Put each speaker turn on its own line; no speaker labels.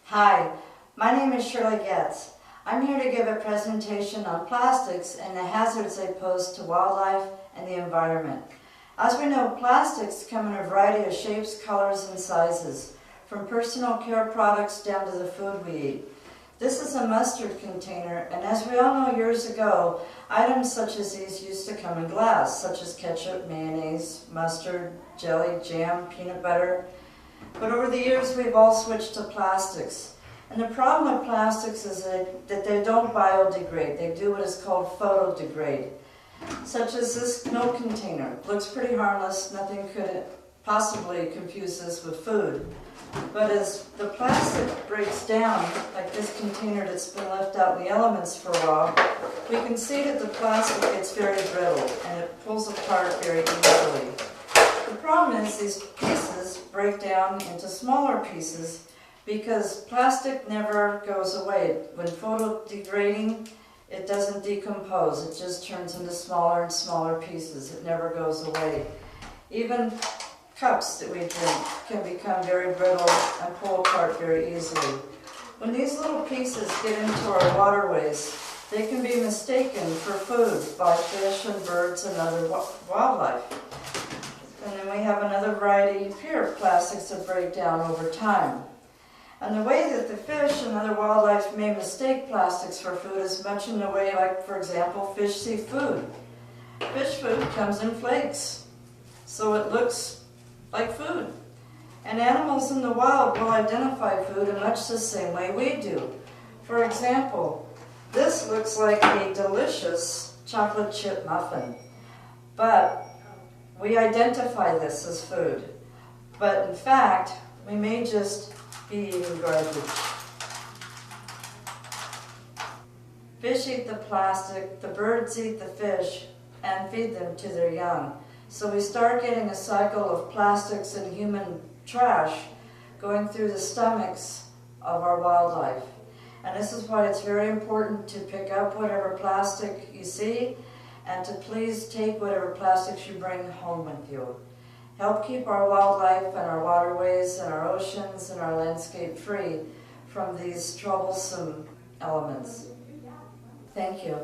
Hi, my name is Shirley Goetz. I'm here to give a presentation on plastics and the hazards they pose to wildlife and the environment. As we know, plastics come in a variety of shapes, colors, and sizes, from personal care products down to the food we eat. This is a mustard container, and as we all know, years ago, items such as these used to come in glass, such as ketchup, mayonnaise, mustard, jelly, jam, peanut butter. But over the years, we've all switched to plastics. And the problem with plastics is that they don't biodegrade. They do what is called photodegrade. Such as this milk container. Looks pretty harmless. Nothing could possibly confuse this with food. But as the plastic breaks down, like this container that's been left out in the elements for a while, we can see that the plastic gets very brittle and it pulls apart very easily. The problem is these pieces break down into smaller pieces because plastic never goes away. When photodegrading, it doesn't decompose. It just turns into smaller and smaller pieces. It never goes away. Even cups that we drink can become very brittle and pull apart very easily. When these little pieces get into our waterways, they can be mistaken for food by fish and birds and other wildlife. And then we have another variety here of plastics that break down over time. And the way that the fish and other wildlife may mistake plastics for food is much in the way, like, for example, fish see food. Fish food comes in flakes, so it looks like food. And animals in the wild will identify food in much the same way we do. For example, this looks like a delicious chocolate chip muffin, but we identify this as food. But in fact, we may just be eating garbage. Fish eat the plastic, the birds eat the fish, and feed them to their young. So we start getting a cycle of plastics and human trash going through the stomachs of our wildlife. And this is why it's very important to pick up whatever plastic you see and to please take whatever plastics you bring home with you. Help keep our wildlife and our waterways and our oceans and our landscape free from these troublesome elements. Thank you.